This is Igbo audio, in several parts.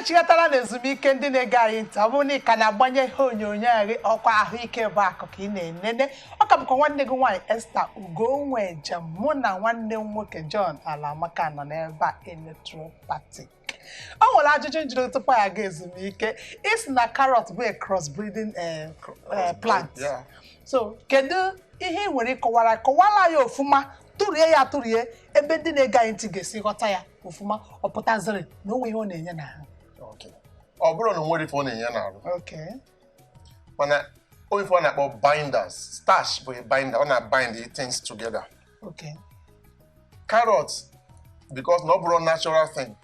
na-echighatara na ezumike ndị na-ege anyị ntị ọ bụrụ na ị ka na-agbanye ihe onyonyo anyị ọkwa ahụike bụ akụ ka ị na-enene ọ ka bụkwa nwanne gị nwaanyị Esther Ugonwejem mụ na nwanne m nwoke John Alamaka nọ n'ebe a electropathic. Ọ nwere ajụjụ njiri tupu ya ga ezumike isi na carrot bụ a crossbreeding plant. So kedu ihe ị nwere kọwara ya ofuma tụrie ebe ndị na-ege anyị ntị ga-esi ghọta ya ofuma ọ pụtaziri na onwe ihe ọ na-enye n'ahụ. Ọ bụrụ na nwere ife ọ na-enye n'ahụ. Okay. Mana onye ife ọ na-akpọ binders, starch bụ a binder, ọ na-bind the things together. Okay. Carrot, because no bụrụ natural thing,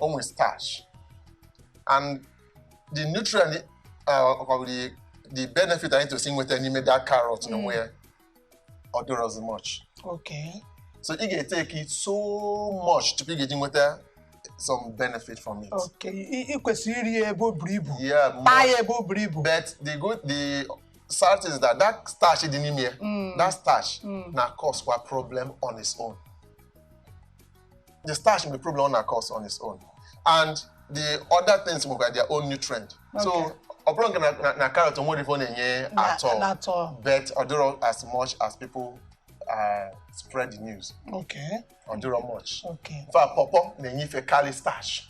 only starch. And the nutrient, the benefit I need to see with any that carrot nowhere, or do as much. Okay. So you can take it so much to be getting with some benefit from it. Okay. Yeah, but the sad is that starch in the that starch now cause what problem on its own. The starch will be problem on cause on its own, and the other things will get their own nutrient. Okay. So na carrot don't want at all, but or as much as people spread the news. Okay. Or do much. Okay. For papa, they need to carry starch.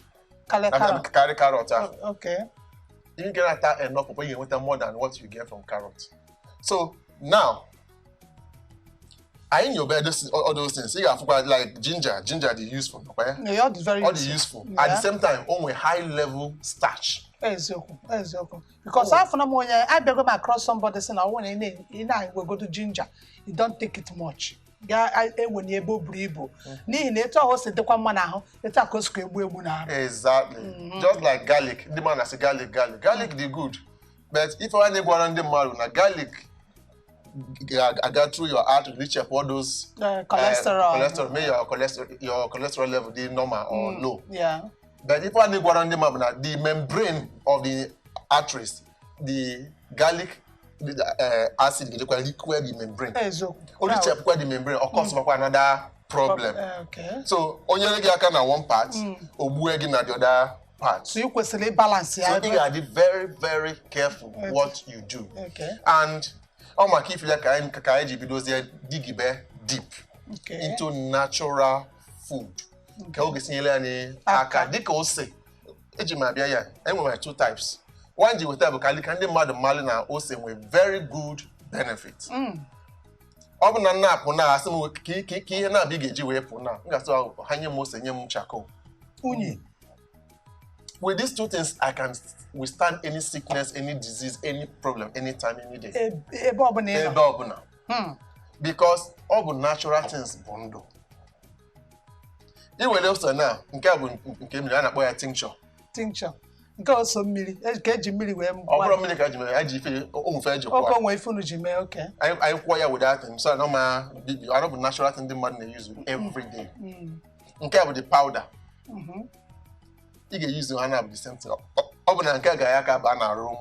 Carry carrot. Okay. You get that enough papa, you want more than what you get from carrot. So now, I in your bed all those things. You have like ginger they useful. Okay? Yeah, all very useful. Yeah. At the same time, only high level starch. Exactly. Because after I beg across somebody saying I want to go to ginger, you don't take it much. Yeah, when you able bribo. Ni neto ho se dekwa mma na ho. Eta kosko egbu na. Exactly. Just like garlic. The man has a garlic. Garlic the good. But if I want to go around the Mmadụ na garlic I got through your heart to reach up all those cholesterol. May your cholesterol level be normal or low. Yeah. But if I go around the Mmadụ, the membrane of the arteries, the garlic acid liquid the membrane. Only check the membrane or cause another problem. Okay. So only get na one part, obuegi na the other part. So you can balance. So you gotta be very, very careful what you do. Okay. And my key feel like I dig deep into natural food. Okay. Anyway, two types. One you will tell garlic and the Mmadụ na ose with very good benefits. Obuna na puna asimu ki na big eji we puna. Ngaso hanye mo se nyem chako. Unyi. With these two things, I can withstand any sickness, any disease, any problem, anytime, any day. Because all the natural things bondo. You will also now, tincture. Tincture. Go so milli. Get Jimmy where okay. I acquire with that thing. So no man, I don't natural thing the man they use every day. Okay, with the powder. You can use the one of the same thing.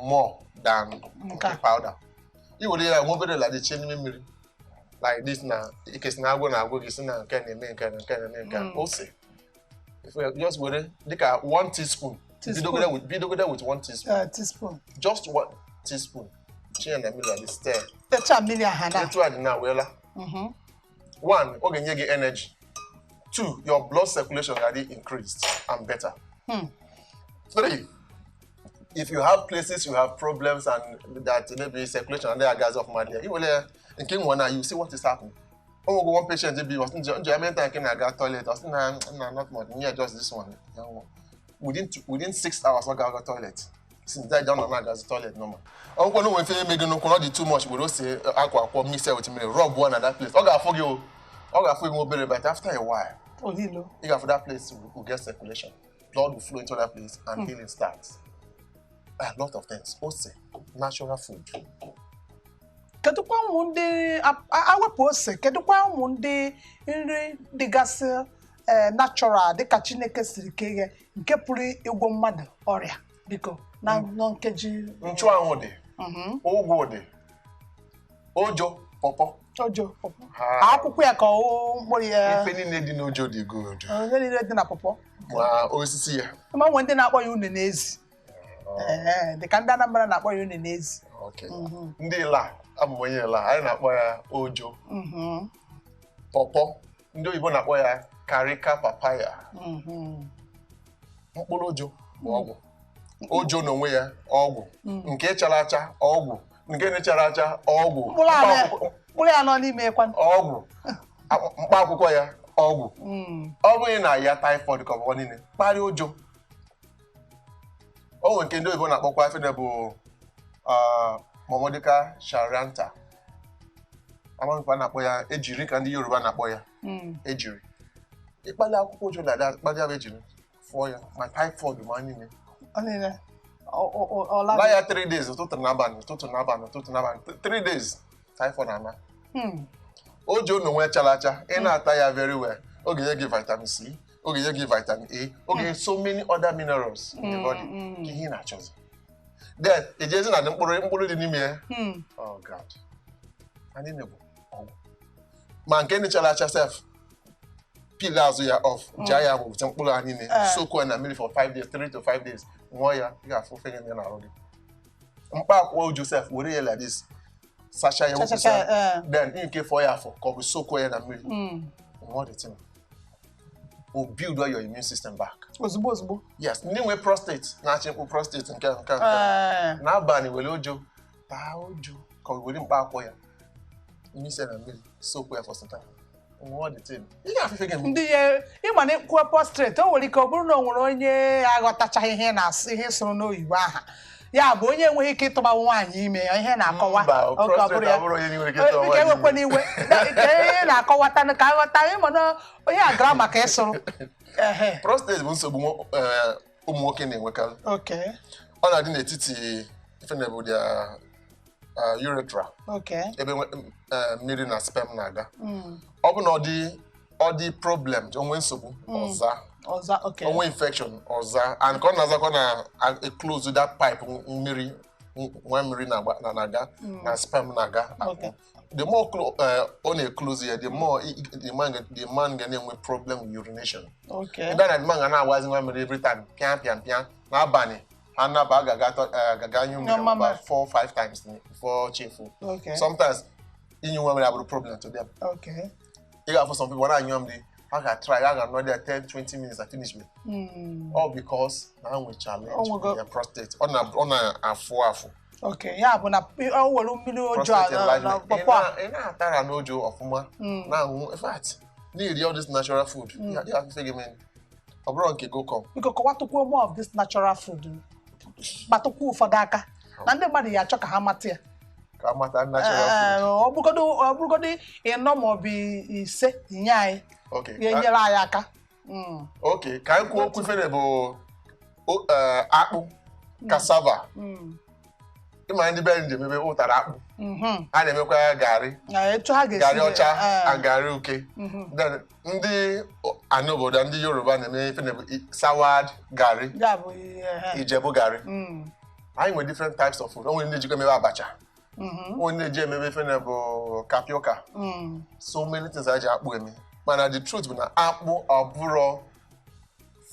More than the powder. You will move it like the chain memory. Like this now. It is now going to go this now. Can also. If we just with it, look at 1 teaspoon. Video with 1 teaspoon. Teaspoon. Just 1 teaspoon. Chain and the middle of the stir. That's a million hana. That's why now well. 1, okay, you get energy. 2, your blood circulation already increased and better. 3, if you have places you have problems and that maybe circulation and there are gas of malaria, you will you see what is happening. One patient was toilet. I was not more. Yeah, just this one. Within 6 hours, I got toilet. Since I don't know gas toilet normal. I don't know if you make no too much. We don't say aqua mix with me. Rub one at that place. I got for you. I got for you mobile, but after a while, you got for that place to get circulation. Blood will flow into that place and healing starts. A lot of things. Also, natural food. Kedukwa munde awepose kedukwa munde nri dịgasị natural dịka Chineke siri kee nke pụrụ ịgwọ mmadụ ọrịa biko na nkeji nchu ahụ dị ụgwọ dị ojo pọpọ Ojo. Akwụkwọ ya ka mkpụrụ ya. Ife niile dị n'ojo dị good. Ihe niile dị na pọpọ. Ma osisi ya. Ma nwe ndị na-akpọ ya une n'ezi. Dị ka ndị Anambra na-akpọ ya une n'ezi. Okay. Ndị Ịla, abụ onye Ịla, anyị na-akpọ ya ojo. Pọpọ, ndị oyibo na-akpọ ya karika papaya. Mkpụrụ ojo bụ ọgwụ. Ojo n'onwe ya ọgwụ. Nke chara acha ọgwụ. Nke na-echara acha ọgwụ. Mkpụrụ ya nọ n'ime ekwan. Ọgwụ. Mkpa akwụkwọ ya ọgwụ. Ọ bụghị na ya typhoid ka ọ bụ niile. Kparịa ojo. O nwere nke ndị oyibo na-akpọkwa ife bụ Momodica Sharianta. Amanụkwa na-akpọ ya ejiri ka ndị Yoruba na-akpọ ya. Ejiri. Ịkpali akwụkwọ ojo na kpali ya ejiri fụọ ya ma typhoid ma niile. La ya 3 days ụtụtụ n'abalị 3 days typhoid ana. Ojo n'onwe chara acha ị na-ata ya very well. Ọ ga-enye gị vitamin C, ọ ga-enye gị vitamin A, ọ ga-enye so many other minerals in the body. Ka ihe na-achọzi. Then ejezi na mkpụrụ dị n'ime ya. Oh God. Anyị na-egbu ọgwụ. Ma nke ndị chara acha sef peel azụ ya off, jaa ya bụ mkpụrụ anyị niile, soak na mmiri for 5 days, 3 to 5 days. Ṅụọ ya, ị ga-afụ fenye ya n'arụ gị. Mkpa akwụkwọ Joseph were ya like this. Sacha ya wụpụsa. Then nke fọ ya afọ ka ọ bụ soak ya na mmiri. Ṅụọ the thing. Will build your immune system back. Ozugbo. Yes, ndị nwe prostate na-achị mkpụ prostate nke n'abalị were ojo taa ojo ka ọ were mkpa akwụkwọ ya. Imise na mmiri soak ya for some time. Ndị ịma na kwuo prostrate o nwere ike ọ bụrụ na o nwere onye aghọtachaghị ihe na-asụ ihe sụrụ n'oyibo aha ya bụ onye enweghị ike ịtụba nwaanyị ime ya ihe na-akọwa ewekwe n'iwe ihe na-akọwata ka aghọta ịma na onye agara maka ịsụrụ. Prostate bụ nsogbu ụmụ nwoke na-enwekarị. Ọ na-adị n'etiti ifenebụ ya urethra. Ebe mmiri na sperm na-aga. Ọ bụ na ọ dị problem, onwe nsogbu ọza, onwe infection ọza, and ka ọ na-azakwa na close that pipe mmiri nwa mmiri na-aga na sperm na-aga. The more ọ na-eclose ya, the more the man ga na-enwe problem with urination. Ndị na man ga na-agbazi nwa mmiri every time pịa n'abalị ha naba agaga anyụ mmiri about 4-5 times before cheerful. Sometimes inyu nwa mmiri abụrụ problem to them. You got for some people when I knew them, I can try. I can know there 10-20 minutes. I finish with. All because now we challenge their prostate on a four. Yeah, but na will prostate enlargement. Ina tara nojo of uma. Now, in fact, need all this natural food. Yeah, figure me. Obro nke go come. Because what to more of this natural food. But to cool for daka. Nande mmadụ ya achọ ka ha mata ya. Ka mata natural food. Ọbụgodo ịnọ ma ọ bụ ise nye anyị. Ya nyere anyị aka. Okay, ka anyị kwuo okwu ifere bụ akpụ, cassava. Ịma ndị be ndị emebe ụtara akpụ. A na-emekwa garị. Garị ọcha and garị uke. Ndị anị obodo ndị Yoruba na-eme ifere bụ sawad garị. Ijebu garị. Anyị nwere different types of food. Onwe ndị ejikwa emebe abacha. Onwe ndị eji emebe ifere bụ kapioka. So many things anyị ji akpụ eme. Mana the truth bụ na akpụ abụrụ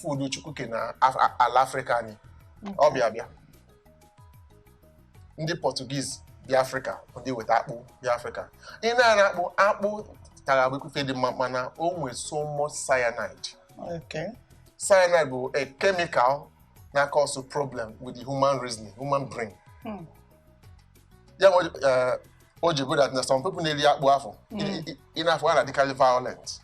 food Chukwuke na ala Africa anyị. Ọ bịa. Ndị Portuguese bịa Africa, ndị weta akpụ bịa Africa. Ị na-ara akpụ tara bụ ikufe dị mma mana o nwere so much cyanide. Cyanide bụ a chemical that causes problem with the human reasoning, human brain. Yeah, that some people nearly akpụ afọ. Enough are radically violent.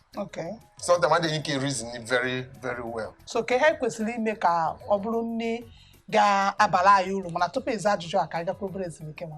Sometimes they can reason it very, very well. So can help kwesịrị ime ka ọ bụrụ nne ga-abala anyị uru mana tupu ịza ajụjụ a ka anyị gakwuru obere ezumike nwa.